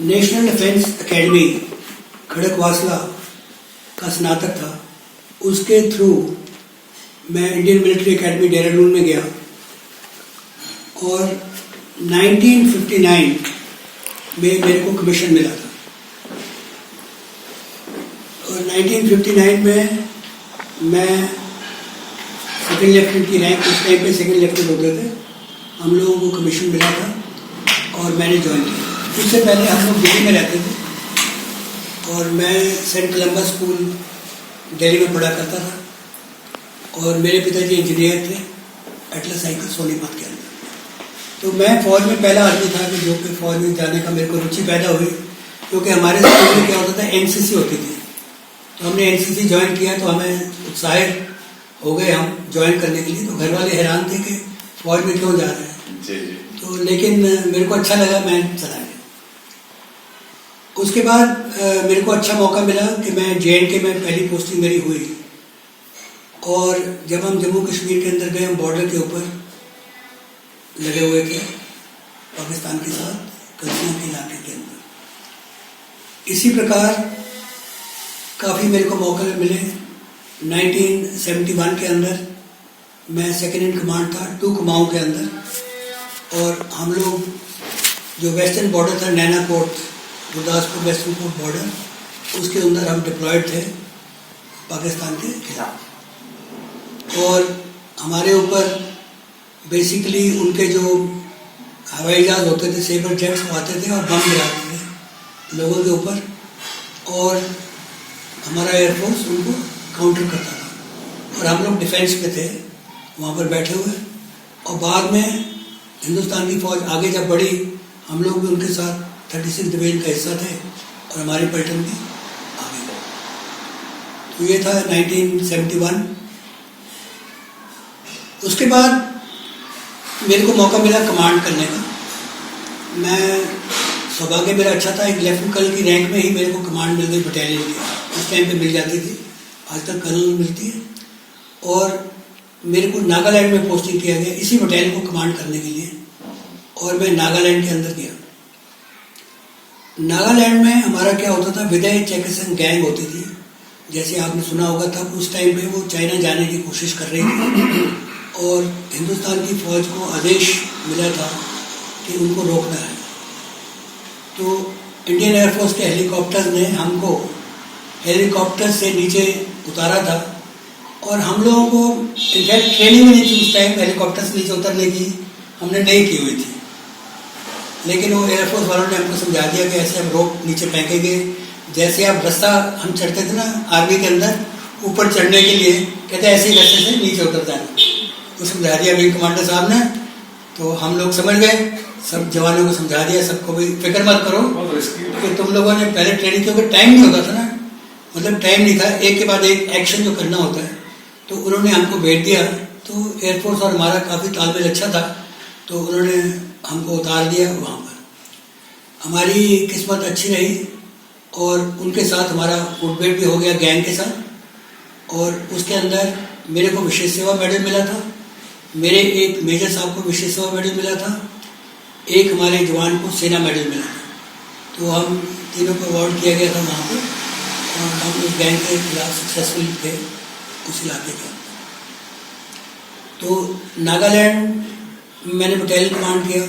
National defence academy Khadakwasla का स्नातक था, उसके थ्रू मैं इंडियन मिलिट्री एकेडमी देहरादून में गया और 1959 में मेरे को कमीशन मिला था। और 1959 में मैं सेकेंड लेफ्टिनेंट की रैंक, उस टाइम पे सेकेंड लेफ्टिनेंट होते थे, हम लोगों को कमीशन मिला था और मैंने ज्वाइन किया। उससे पहले हम लोग दिल्ली में रहते थे और मैं सेंट कोलंबस स्कूल दिल्ली में पढ़ा करता था और मेरे पिताजी इंजीनियर थे एटलस साइकिल सोनीपत के अंदर। तो मैं फौज में पहला आदमी था कि जो कि फौज में जाने का मेरे को रुचि पैदा हुई, क्योंकि हमारे स्कूल में क्या होता था, एनसीसी होती थी। तो हमने एनसीसी ज्वाइन किया तो हमें उत्साहित हो गए हम ज्वाइन करने के लिए। तो घर वाले हैरान थे कि फौज में क्यों जा रहे हैं जी। तो लेकिन मेरे को अच्छा लगा, मैं चला गया। उसके बाद मेरे को अच्छा मौका मिला कि मैं JNK में पहली पोस्टिंग मेरी हुई। और जब हम जम्मू कश्मीर के अंदर गए, हम बॉर्डर के ऊपर लगे हुए थे पाकिस्तान के साथ, कल्सिया के इलाके के अंदर। इसी प्रकार काफ़ी मेरे को मौके मिले। 1971 के अंदर मैं सेकेंड इन कमांड था 2 कुमाऊं के अंदर, और हम लोग जो वेस्टर्न बॉर्डर था, नैना कोट, गुरदासपुर वेस्टर्न कोट बॉर्डर, उसके अंदर हम डिप्लॉयड थे पाकिस्तान के खिलाफ। और हमारे ऊपर बेसिकली उनके जो हवाई जहाज होते थे, सेबर जेट्स, आते थे और बम गिराते थे लोगों के ऊपर, और हमारा एयरफोर्स उनको काउंटर करता था। और हम लोग डिफेंस पे थे वहाँ पर बैठे हुए। और बाद में हिंदुस्तान की फौज आगे जब बढ़ी, हम लोग भी उनके साथ 36 डिवीजन का हिस्सा थे और हमारी पलटन भी आगे गई। तो ये था 1971। उसके बाद मेरे को मौका मिला कमांड करने का। मैं सौभाग्य मेरा अच्छा था, एक लेफ्टिनेंट कर्नल की रैंक में ही मेरे को कमांड मिल गई बटालियन की। उस टाइम पे मिल जाती थी, आज तक कर्नल मिलती है। और मेरे को नागालैंड में पोस्टिंग किया गया इसी बटालियन को कमांड करने के लिए, और मैं नागालैंड के अंदर गया। नागालैंड में हमारा क्या होता था, विदय चेकसन गैंग होती थी, जैसे आपने सुना होगा था। उस टाइम पे वो चाइना जाने की कोशिश कर रही थी और हिंदुस्तान की फौज को आदेश मिला था कि उनको रोकना है। तो इंडियन एयरफोर्स के हेलीकॉप्टर ने हमको हेलीकॉप्टर से नीचे उतारा था, और हम लोगों को इनफैक्ट ट्रेनिंग नहीं थी उस टाइम हेलीकॉप्टर से नीचे उतरने की, हमने नहीं की हुई थी। लेकिन वो एयरफोर्स वालों ने हमको समझा दिया कि ऐसे हम रोप नीचे फेंकेंगे। जैसे आप रास्ता हम चढ़ते थे ना आर्मी के अंदर ऊपर चढ़ने के लिए, कहते ऐसे ही रास्ते से नीचे उतर जाना। तो समझा दिया विंग कमांडर साहब ने, तो हम लोग समझ गए, सब जवानों को समझा दिया, सबको भी फिक्र मत करो कि तुम लोगों ने पहले ट्रेनिंग, क्योंकि टाइम नहीं होता था ना, मतलब टाइम नहीं था, एक के बाद एक एक्शन जो करना होता है। तो उन्होंने हमको भेज दिया। तो एयरफोर्स और हमारा काफ़ी तालमेल अच्छा था, तो उन्होंने हमको उतार दिया वहाँ पर। हमारी किस्मत अच्छी रही और उनके साथ हमारा मुठभेड़ भी हो गया गैंग के साथ। और उसके अंदर मेरे को विशेष सेवा मेडल मिला था, मेरे एक मेजर साहब को विशेष सेवा मेडल मिला था, एक हमारे जवान को सेना मेडल मिला था। तो हम तीनों को अवार्ड किया गया था वहाँ पर, और हम उस गैंग के खिलाफ सक्सेसफुल थे उस इलाके के। तो नागालैंड मैंने बटालियन कमांड किया।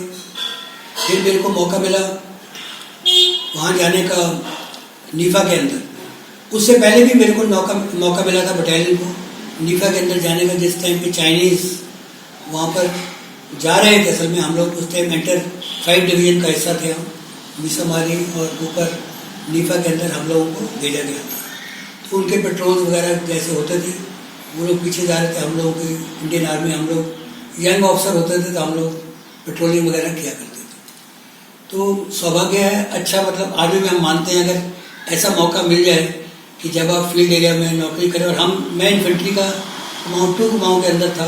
फिर मेरे को मौका मिला वहाँ जाने का नीफा के अंदर। उससे पहले भी मेरे को मौका मिला था बटालियन को नीफा के अंदर जाने का, जिस टाइम पे चाइनीज़ वहाँ पर जा रहे थे। असल में हम लोग उस टाइम एंटर 5 डिवीजन का हिस्सा थे हम, मिसामारी, और ऊपर नीफा के अंदर हम लोगों को भेजा गया था। तो उनके पेट्रोल वगैरह जैसे होते थे, वो लोग पीछे जा रहे थे, हम लोगों की इंडियन आर्मी, हम लोग यंग ऑफिसर होते थे, तो हम लोग पेट्रोलिंग वगैरह किया करते थे। तो सौभाग्य है, अच्छा, मतलब आर्मी में हम मानते हैं अगर ऐसा मौका मिल जाए कि जब आप फील्ड एरिया में नौकरी करें। और मैं इन्फेंट्री का कुमाऊं 2 कुमाऊं के अंदर था,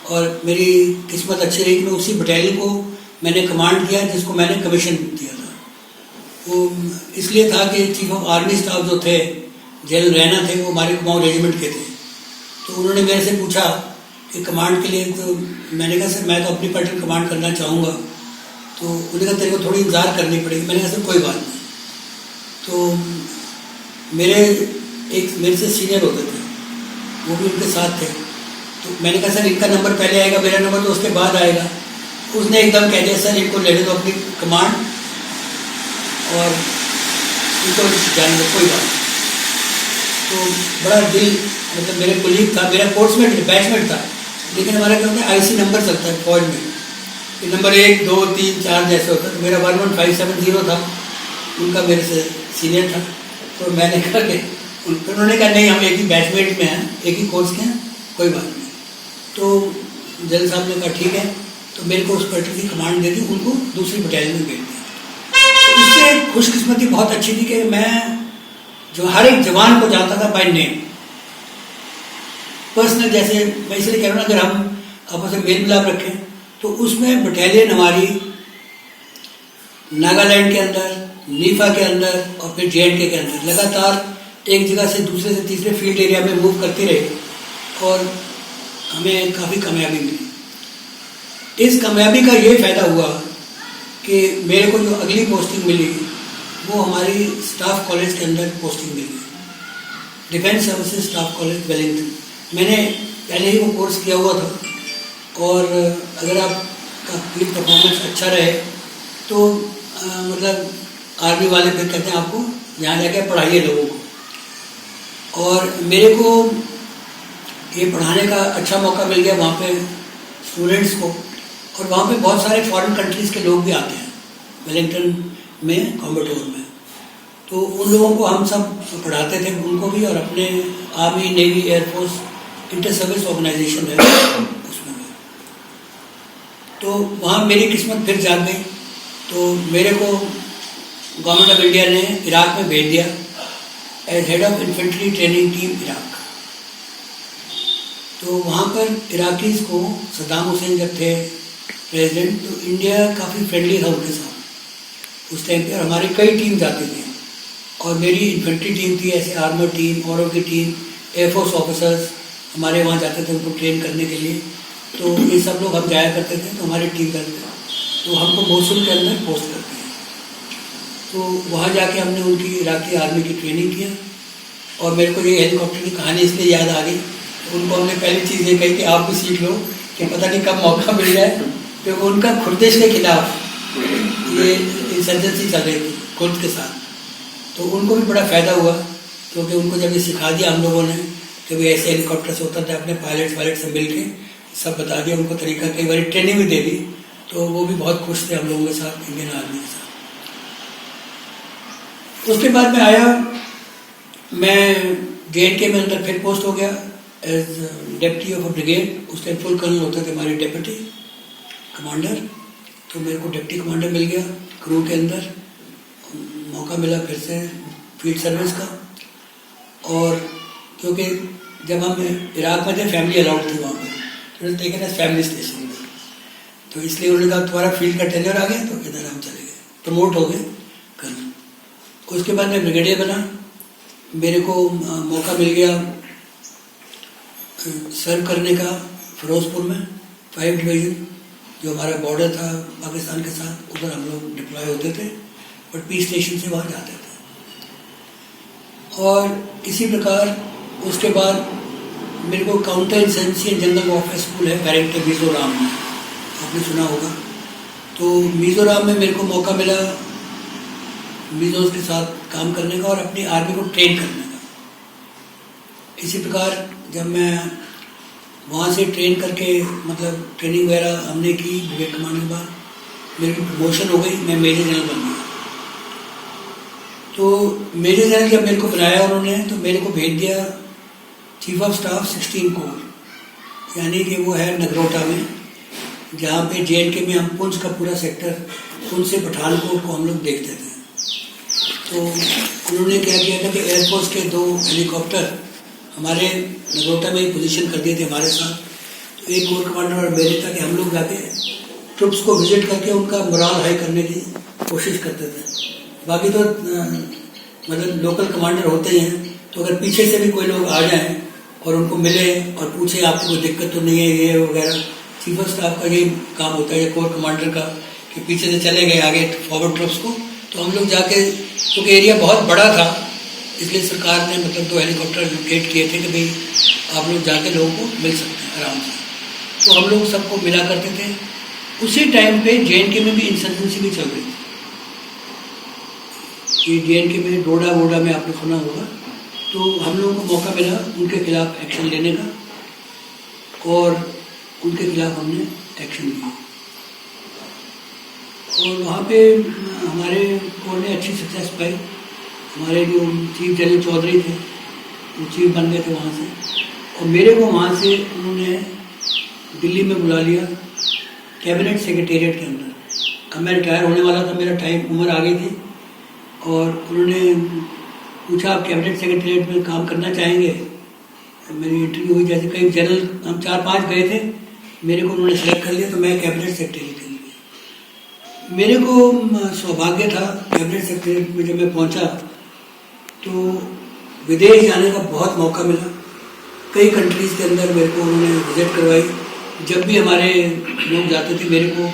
और मेरी किस्मत अच्छी रही कि मैं उसी बटालियन को मैंने कमांड किया जिसको मैंने कमीशन दिया था। वो इसलिए था कि चीफ ऑफ आर्मी स्टाफ जो थे जनरल रैना थे, वो हमारे कुमाऊं रेजिमेंट के थे। तो उन्होंने मेरे से पूछा कि कमांड के लिए, तो मैंने कहा सर मैं तो अपनी पार्टी कमांड करना चाहूँगा। तो उन्होंने कहा तेरे को थोड़ी इंतज़ार करनी पड़ेगी। मैंने कहा सर कोई बात नहीं। तो मेरे से सीनियर होते थे, वो भी उनके साथ थे। तो मैंने कहा सर इनका नंबर पहले आएगा, मेरा नंबर तो उसके बाद आएगा। उसने एकदम कह दिया सर इनको लेने दो अपनी कमांड और इनको जाने दो, कोई बात नहीं। तो बड़ा दिल, मतलब मेरे कोलीग था, मेरा कोर्समेट बैचमेट था, लेकिन हमारा क्या होता है IC नंबर चलता है फौज में, नंबर 1 2 3 4 जैसे होता है। तो मेरा 11570 था, उनका मेरे से सीनियर था। तो मैंने कहा कि उन्होंने कहा नहीं हम एक ही बैचमेट में हैं, एक ही कोर्स के हैं, कोई बात नहीं। तो जनरल साहब ने कहा ठीक है। तो मेरे को उस पार्टी की कमांड दे दी, उनको दूसरी बटालियन में भेज दिया। तो इससे खुशकिस्मती बहुत अच्छी थी कि मैं जो हर एक जवान को जानता था बाय नेम, पर्सनल। जैसे मैं इसलिए कह रहा हूँ, अगर हम आपस में मेल मिलाप रखें तो उसमें बटालियन हमारी नागालैंड के अंदर, नीफा के अंदर और फिर JNK के अंदर लगातार एक जगह से दूसरे से तीसरे फील्ड एरिया में मूव करते रहे और हमें काफ़ी कामयाबी मिली। इस कामयाबी का ये फ़ायदा हुआ कि मेरे को जो अगली पोस्टिंग मिली वो हमारी स्टाफ कॉलेज के अंदर पोस्टिंग मिली, defence services staff college Wellington. मैंने पहले ही वो कोर्स किया हुआ था और अगर आपका फील्ड परफॉर्मेंस अच्छा रहे तो मतलब आर्मी वाले फिर कहते हैं आपको यहाँ जाके पढ़ाइए लोगों को। और मेरे को ये पढ़ाने का अच्छा मौका मिल गया वहाँ पे स्टूडेंट्स को, और वहाँ पे बहुत सारे फॉरेन कंट्रीज़ के लोग भी आते हैं वेलिंगटन में, कॉम्बेटोर में। तो उन लोगों को हम सब पढ़ाते थे, उनको भी, और अपने army, navy, air force inter service organisation है उसमें भी। तो वहाँ मेरी किस्मत फिर जाग गई। तो मेरे को गवर्नमेंट ऑफ इंडिया ने इराक में भेज दिया as head of infantry training team Iraq. तो वहाँ पर इराकीज़ को सद्दाम हुसैन जब थे प्रेसिडेंट, तो इंडिया काफ़ी फ्रेंडली था उनके साथ उस टाइम पे, और हमारी कई टीम जाती थी। और मेरी इन्फेंट्री टीम थी, ऐसे आर्मर टीम, औरों की टीम, एयरफोर्स ऑफिसर्स हमारे वहाँ जाते थे उनको ट्रेन करने के लिए। तो ये सब लोग हम जाया करते थे, तो हमारी टीम करते थे। तो हमको मोसुल के अंदर पोस्ट करती है। तो वहाँ जाके हमने उनकी इराकी आर्मी की ट्रेनिंग किया। और मेरे को ये हेलीकॉप्टर की कहानी इसलिए याद आ गई, तो उनको हमने पहली चीज़ ये कही कि आप भी सीख लो कि पता नहीं कब मौका मिल जाए, क्योंकि उनका खुर्देश के खिलाफ ये इंसर्जेंसी चल रही थी खुर्द के साथ। तो उनको भी बड़ा फ़ायदा हुआ, क्योंकि उनको जब ये सिखा दिया हम लोगों ने कि भाई ऐसे हेलीकॉप्टर से होता था, अपने पायलट से मिल के सब बता दिया उनको तरीका, कई बार ट्रेनिंग भी दे दी। तो वो भी बहुत खुश थे हम लोगों के साथ, इंडियन आर्मी के साथ। उसके बाद मैं आया, मैं JNK में अंदर फिर पोस्ट हो गया as deputy of a brigade. उस टाइम फुल कर्नल होते थे हमारे डेप्यूटी कमांडर। तो मेरे को डिप्टी कमांडर मिल गया क्रू के अंदर, मौका मिला फिर से फील्ड सर्विस का। और क्योंकि जब हम इराक में थे फैमिली अलाउड थी वहाँ पर, तो उन्होंने टेकन एज फैमिली स्टेशन में, तो इसलिए उन्होंने कहा तुम्हारा फील्ड का टेन्योर आ गया, तो इधर हम चले गए, प्रमोट हो गए कर्नल। उसके बाद मैं ब्रिगेडियर बना। मेरे को मौका मिल गया सर्व करने का फिरोजपुर में 5 डिवीज़न, जो हमारा बॉर्डर था पाकिस्तान के साथ, उधर हम लोग डिप्लॉय होते थे, बट पीस स्टेशन से वहाँ जाते थे। और इसी प्रकार उसके बाद मेरे को counter insurgency and jungle warfare school है बैरिंगटन मिजोरम में, आपने सुना होगा। तो मिजोरम में मेरे को मौका मिला मिजोज के साथ काम करने का और अपनी आर्मी को ट्रेन करने का। इसी प्रकार जब मैं वहाँ से ट्रेन करके, मतलब ट्रेनिंग वगैरह हमने की ब्रिगेड कमांडर के बाद, मेरी प्रमोशन हो गई, मैं मेजर जनरल बन गया। तो मेजर जनरल जब मेरे को बनाया उन्होंने, तो मेरे को भेज दिया चीफ ऑफ स्टाफ 16 कोर, यानी कि वो है नगरोटा में, जहाँ पे JNK में हम पुंछ का पूरा सेक्टर, पुंछ से पठानकोट को हम लोग देखते थे। तो उन्होंने क्या किया था कि एयरफोर्स के 2 हेलीकॉप्टर हमारे नगरोटा में ही पोजीशन कर दिए थे हमारे साथ। तो एक कोर कमांडर और मेरे था कि हम लोग जाके ट्रुप्स को विजिट करके उनका मोराल हाई करने की कोशिश करते थे। बाकी तो मतलब लोकल कमांडर होते ही हैं, तो अगर पीछे से भी कोई लोग आ जाएं, और उनको मिले और पूछे आपको कोई दिक्कत तो नहीं है ये वगैरह। चीफ ऑफ स्टाफ का ये काम होता है, कोर कमांडर का, कि पीछे से चले गए आगे फॉरवर्ड ट्रुप्स को, तो हम लोग जाके, क्योंकि एरिया बहुत बड़ा था इसलिए सरकार ने मतलब 2 हेलीकॉप्टर लोकेट किए थे कि भाई आप लोग जाके लोगों को मिल सकते हैं आराम से। तो हम लोग सबको मिला करते थे। उसी टाइम पे JNK में भी इंसर्जेंसी भी चल रही थी। ये JNK में डोडा वोडा में आपने सुना होगा। तो हम लोगों को मौका मिला उनके खिलाफ एक्शन लेने का और उनके खिलाफ हमने एक्शन लिया। और वहाँ पे हमारे कोर ने अच्छी सक्सेस पाई। हमारे जो चीफ जनरल चौधरी थे वो चीफ बन गए थे वहाँ से, और मेरे को वहाँ से उन्होंने दिल्ली में बुला लिया कैबिनेट सेक्रेटेरिएट के अंदर। अब मैं रिटायर होने वाला था, मेरा टाइम उम्र आ गई थी, और उन्होंने पूछा आप कैबिनेट सेक्रेटेरिएट में काम करना चाहेंगे। मेरी इंटरव्यू हुई, जैसे कई जनरल हम 4-5 गए थे, मेरे को उन्होंने सेलेक्ट कर लिया, तो मैं कैबिनेट सेक्रेटरी के लिए। मेरे को सौभाग्य था कैबिनेट सेक्रेटरी में जब मैं पहुंचा तो विदेश जाने का बहुत मौका मिला। कई कंट्रीज के अंदर मेरे को उन्होंने विजिट करवाई। जब भी हमारे लोग जाते थे, मेरे को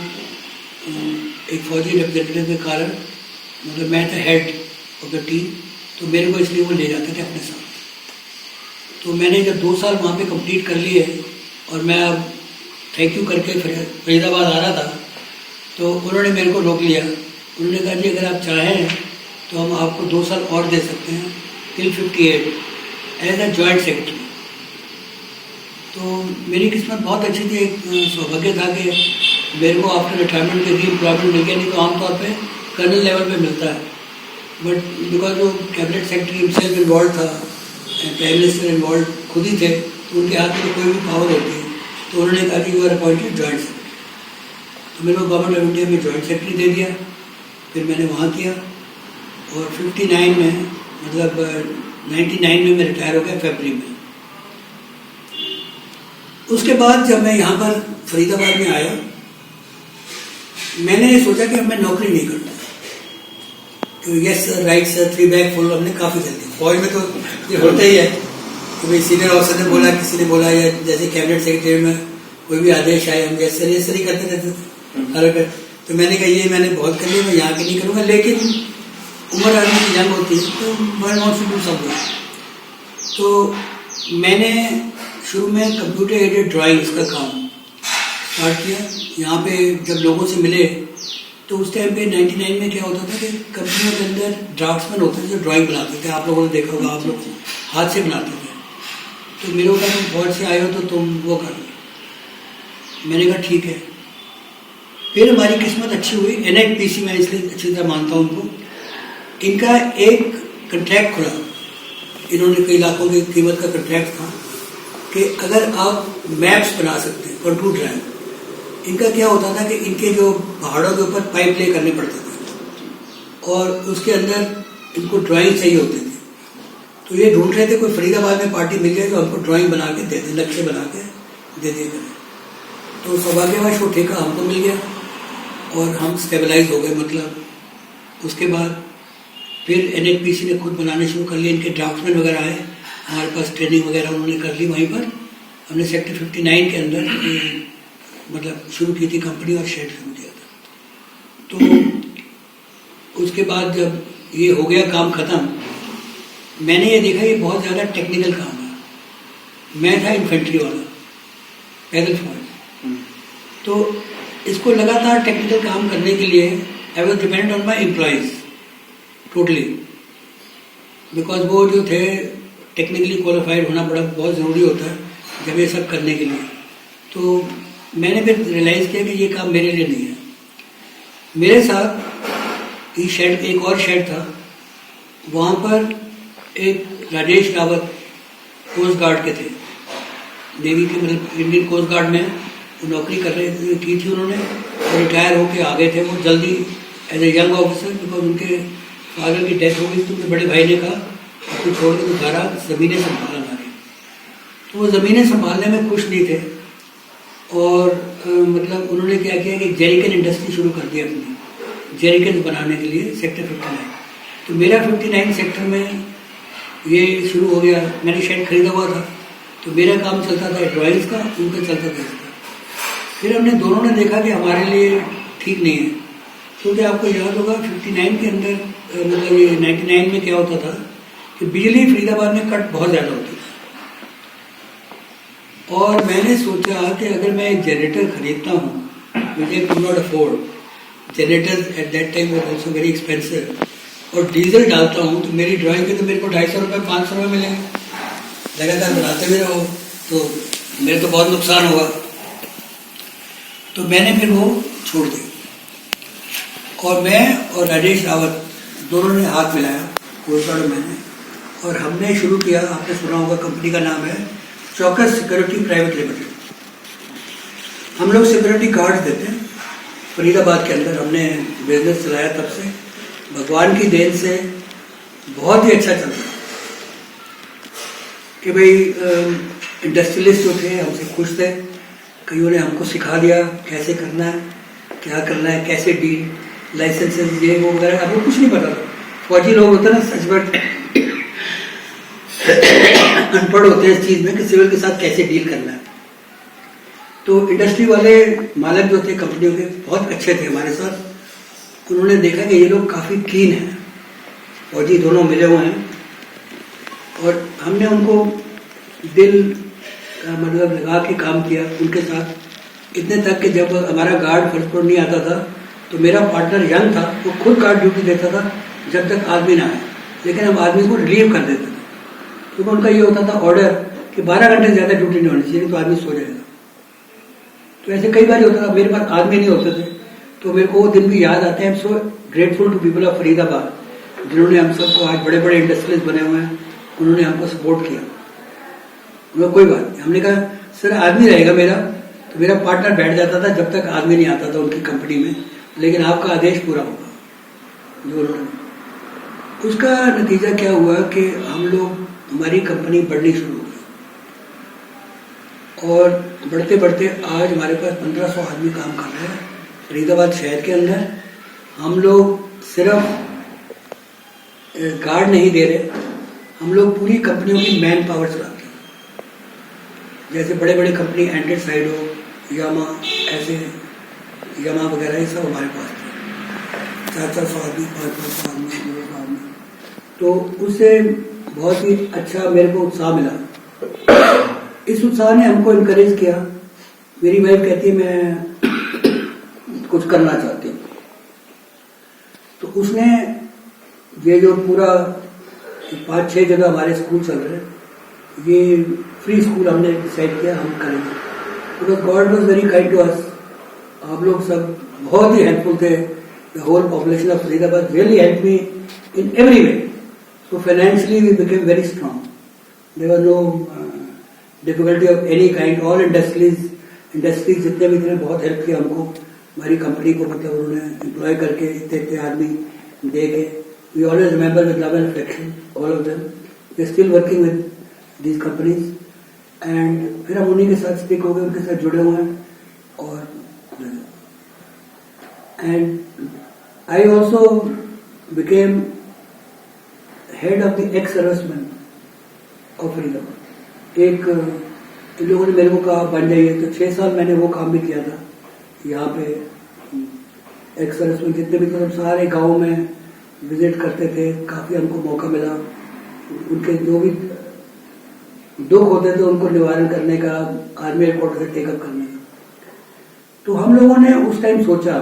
एक फौजी रिप्रेजेंटेटिव के कारण, मतलब मैं था हेड ऑफ द टीम, तो मेरे को इसलिए वो ले जाते थे अपने साथ। तो मैंने जब 2 साल वहाँ पे कंप्लीट कर लिए और मैं अब थैंक यू करके फरीदाबाद आ रहा था, तो उन्होंने मेरे को रोक लिया। उन्होंने कहा जी अगर आप चाहें तो हम आपको 2 साल और दे सकते हैं, till 58 as a joint secretary. तो मेरी किस्मत बहुत अच्छी थी। एक सौभाग्य था कि मेरे को आफ्टर रिटायरमेंट के री एम्प्लॉयमेंट मिल गया, नहीं तो आमतौर पे कर्नल लेवल पे मिलता है। बट बिकॉज वो कैबिनेट सेक्रेटरी हिमसेल्फ इन्वॉल्व था, प्राइम मिनिस्टर इन्वॉल्व खुद ही थे, तो उनके हाथ में कोई भी पावर होती है। तो उन्होंने कहा कि you are appointed joint secretary. तो मेरे को गवर्नमेंट ऑफ इंडिया में जॉइंट सेक्रेटरी दे दिया। फिर मैंने वहाँ किया, और 59 में, मतलब 99 में मैं रिटायर हो गया फरवरी में। उसके बाद जब मैं यहाँ पर फरीदाबाद में आया, मैंने सोचा कि अब मैं नौकरी नहीं करता। तो yes sir, right sir, 3 bag full हमने काफ़ी कर दी। फौज में तो ये होता ही है कि भाई सीनियर ऑफिसर ने बोला, किसी ने बोला, या जैसे कैबिनेट सेक्रेटरी में कोई भी आदेश आए, हम यस सर ही करते रहते थे हरकत। तो मैंने कहा ये मैंने बहुत कर लिया, मैं यहाँ की नहीं करूँगा, लेकिन उम्र आदमी की जंग होती है, तो one wants to do something. तो मैंने शुरू में कंप्यूटर एडेड ड्राइंग्स का काम स्टार्ट किया। यहाँ पे जब लोगों से मिले तो उस टाइम पे 99 में क्या होता था कि कंपनियों के अंदर ड्राफ्ट्समैन होते थे जो ड्राइंग बनाते थे। आप लोगों ने देखा होगा, आप लोग हाथ से बनाते थे। तो मेरे को कहा तुम फौज से आए हो तो तुम वो कर लो। मैंने कहा ठीक है। फिर हमारी किस्मत अच्छी हुई। NHPC मैं इसलिए अच्छी तरह मानता हूँ उनको, इनका एक कंट्रैक्ट खुला। इन्होंने कई लाखों की कीमत का कंट्रैक्ट था कि अगर आप मैप्स बना सकते हैं, कंट्रोल ड्राइव। इनका क्या होता था कि इनके जो पहाड़ों के ऊपर पाइप ले करने पड़ते थे, और उसके अंदर इनको ड्राइंग चाहिए होती थी। तो ये ढूंढ रहे थे कोई फरीदाबाद में पार्टी मिल जाए तो हमको ड्राइंग बना के दे दे, नक्शे बना के दे दिया करें। तो सौभाग्यवश वो ठेका हमको मिल गया और हम स्टेबलाइज हो गए। मतलब उसके बाद फिर NHPC ने खुद बनाने शुरू कर लिया। इनके ड्राफ्टमैन वगैरह आए, हमारे पास ट्रेनिंग वगैरह उन्होंने कर ली। वहीं पर हमने सेक्टर 59 के अंदर मतलब शुरू की थी कंपनी और शेड शुरू किया था। तो उसके बाद जब ये हो गया काम खत्म, मैंने ये देखा ये बहुत ज़्यादा टेक्निकल काम है। मैं था इन्फेंट्री वाला, पैदल फौज। तो इसको लगातार टेक्निकल काम करने के लिए I was depend on my employees totally, because वो जो थे टेक्निकली क्वालिफाइड होना बड़ा बहुत ज़रूरी होता है जब ये सब करने के लिए। तो मैंने फिर रियलाइज़ किया कि ये काम मेरे लिए नहीं है। मेरे साथ ये शेड, एक और शेड था, वहाँ पर एक राजेश रावत कोस्ट गार्ड के थे, नेवी के, मतलब इंडियन कोस्ट गार्ड में वो नौकरी कर रहे की थी उन्होंने, और रिटायर होके आ गए थे वो जल्दी as a young officer. Because उनके फादर की डेथ हो गई तो उनके बड़े भाई ने कहा अपनी छोड़ के दोबारा ज़मीनें संभालना हमारी। तो वो ज़मीनें संभालने में खुश नहीं थे, और मतलब उन्होंने क्या किया कि जेरिकन इंडस्ट्री शुरू कर दी अपनी, जेरिकन बनाने के लिए सेक्टर 59। तो मेरा 59 सेक्टर में ये शुरू हो गया। मैंने शेड खरीदा हुआ था, तो मेरा काम चलता था ड्राइंग्स का, उनका चलता था इसका। फिर हमने दोनों ने देखा कि हमारे लिए ठीक नहीं है, क्योंकि आपको याद होगा 59 के अंदर मतलब ये 99 में क्या होता था कि बिजली फरीदाबाद में कट बहुत ज़्यादा होती थी। और मैंने सोचा कि अगर मैं एक जनरेटर खरीदता हूँ, which I could not afford, generators at that time were also very expensive, और डीजल डालता हूँ तो मेरी ड्राइंग के तो मेरे को 250 रुपये 500 रुपये मिलेंगे, लगातार बनाते हुए रहो तो मेरे तो बहुत नुकसान होगा। तो मैंने फिर वो छोड़ दिया, और मैं और राजेश रावत दोनों ने हाथ मिलाया, कोलकाता मैंने, और हमने शुरू किया। आपने सुना होगा, कंपनी का नाम है चौकस सिक्योरिटी प्राइवेट लिमिटेड। हम लोग सिक्योरिटी गार्ड देते हैं फरीदाबाद के अंदर। हमने बिजनेस चलाया तब से, भगवान की देन से बहुत ही अच्छा चल रहा है कि भाई इंडस्ट्रियलिस्ट जो थे हमसे खुश थे, कईयों ने हमको सिखा दिया कैसे करना है, क्या करना है, कैसे डील, लाइसेंसेस ये वो वगैरह, हमको कुछ नहीं पता था। फौजी लोग होते हैं ना, सच बट अनपढ़ होते हैं इस चीज़ में कि सिविल के साथ कैसे डील करना है। तो इंडस्ट्री वाले मालिक जो थे कंपनियों के, बहुत अच्छे थे हमारे साथ। उन्होंने देखा कि ये लोग काफ़ी कीन हैं, फौजी दोनों मिले हुए हैं, और हमने उनको दिल का मतलब लगा के काम किया उनके साथ, इतने तक कि जब हमारा गार्ड फर्स्ट फ्लोर नहीं आता था तो मेरा पार्टनर यंग था, वो खुद गार्ड ड्यूटी देता था जब तक आदमी ना आए, लेकिन हम आदमी को रिलीव कर देते थे, क्योंकि उनका ये होता था ऑर्डर कि 12 घंटे से ज़्यादा ड्यूटी नहीं होनी चाहिए, तो आदमी सो जाएगा। तो ऐसे कई बार होता था, मेरे पास आदमी नहीं होते थे, तो मेरे को वो दिन भी याद आते हैं। So grateful to people of Faridabad, जिन्होंने हम सबको, आज बड़े बड़े इंडस्ट्रियलिस्ट बने हुए हैं, उन्होंने हमको सपोर्ट किया। उन्होंने कोई बात नहीं, हमने कहा सर आदमी रहेगा मेरा, तो मेरा पार्टनर बैठ जाता था जब तक आदमी नहीं आता था उनकी कंपनी में, लेकिन आपका आदेश पूरा होगा जो उन्होंने। उसका नतीजा क्या हुआ कि हम लोग, हमारी कंपनी बढ़नी शुरू हो गई, और बढ़ते बढ़ते आज हमारे पास 1500 आदमी काम कर रहे हैं फरीदाबाद शहर के अंदर। हम लोग सिर्फ गार्ड नहीं दे रहे, हम लोग पूरी कंपनियों की मैन पावर चलाते हैं। जैसे बड़े बड़े कंपनी एंड्रॉइड साइड हो, यामा, ऐसे यामा वगैरह, ये सब हमारे पास थे। 400 आदमी, 500 आदमी, 200 आदमी। तो उससे बहुत ही अच्छा मेरे को उत्साह मिला। इस उत्साह ने हमको इनकरेज किया। मेरी वाइफ कहती है मैं कुछ करना चाहती हूँ, तो उसने ये जो पूरा 5-6 जगह हमारे स्कूल चल रहे हैं, ये फ्री स्कूल हमने डिसाइड किया हम करेंगे, because God was very kind to us. आप लोग सब बहुत ही हेल्पफुल थे। The whole population of Faridabad really help me in every way. So financially we became very strong, there was no difficulty of any kind. All industries जितने भी थे बहुत हेल्प किया हमको, हमारी कंपनी को, मतलब उन्होंने एम्प्लॉय करके इतने आदमी दे के। We always remember with love and affection all of them. We are still working with these companies, and फिर हम उन्हीं के साथ स्टिक हो गए, उनके साथ जुड़े हुए हैं। और and I also became head of the ex serviceman of Faridabad. एक इन लोगों ने मेरे को कहा बन जाइए, तो 6 साल मैंने वो काम भी किया था यहाँ पे। एक्स सर्विसमैन जितने भी थे सारे गाँव में विजिट करते थे, काफी हमको मौका मिला उनके जो भी दुख होते थे उनको निवारण करने का, आर्मी हेडक्वार्टर से टेकअप करने का। तो हम लोगों ने उस टाइम सोचा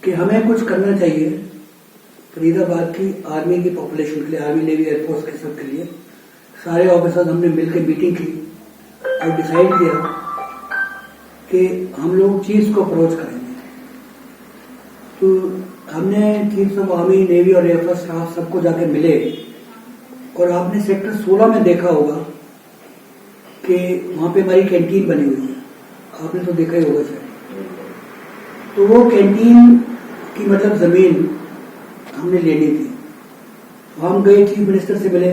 कि हमें कुछ करना चाहिए फरीदाबाद की आर्मी की पॉपुलेशन के लिए, आर्मी नेवी एयरफोर्स के सब के लिए। सारे ऑफिसर्स हमने मिलकर मीटिंग की और डिसाइड किया कि हम लोग चीफ को अप्रोच करेंगे। तो हमने चीफ ऑफ आर्मी, नेवी और एयरफोर्स स्टाफ सबको जाके मिले, और आपने सेक्टर 16 में देखा होगा कि वहां पे हमारी कैंटीन बनी हुई है, आपने तो देखा ही होगा शायद। तो वो कैंटीन की मतलब जमीन हमने लेनी थी। तो हम गए, चीफ मिनिस्टर से मिले।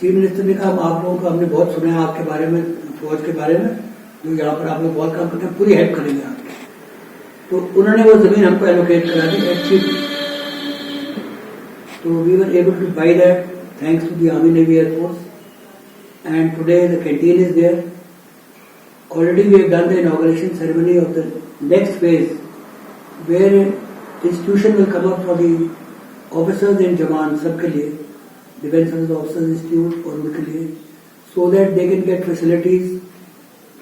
चीफ मिनिस्टर ने कहा आप लोगों का हमने बहुत सुना है आपके बारे में, फौज के बारे में, जो यहाँ पर आप लोग बहुत काम करते हैं, पूरी हेल्प करेंगे आपकी। तो उन्होंने वो जमीन हमको एलोकेट करा दी एक्चुअली। तो we were able to buy that thanks to the army navy air force. and today the canteen is there. Already we have done the inauguration ceremony of the next phase, where institution will come up for the officers and Jawan सबके लिए, Defence Service Officers Institute और उनके लिए, so that they can get facilities.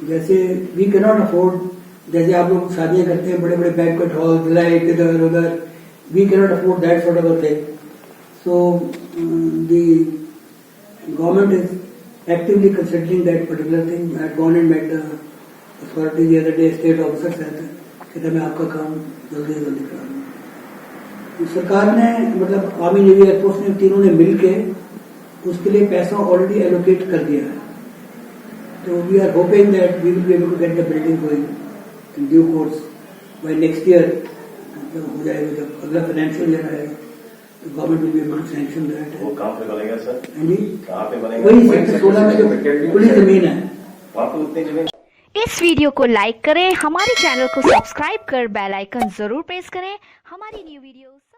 जैसे we cannot afford, जैसे आप लोग शादियां करते हैं बड़े बड़े banquet hall, लाइट इधर उधर, we cannot afford that sort of a thing. So the government is actively considering that particular thing. I had gone and met the authority the other day, state officer said कि मैं आपका काम जल्दी से जल्दी करा दूँ. सरकार ने मतलब आर्मी नेवी एयरफोर्स ने तीनों ने मिलके उसके लिए पैसा ऑलरेडी एलोकेट कर दिया है. तो we are hoping that we will be able to get the building going in due course by next year. मतलब हो जाएगा जब अगला फाइनेंशियल ईयर आएगा तो government will be able to sanction that. वो कहाँ पे बनेगा सर? हाँ जी, कहाँ पे बनेगा? वही सेक्टर 16 में जो खुली जमीन है वहाँ पे उतनी जमीन. इस वीडियो को लाइक करें, हमारे चैनल को सब्सक्राइब कर बेल आइकन जरूर प्रेस करें हमारी न्यू वीडियो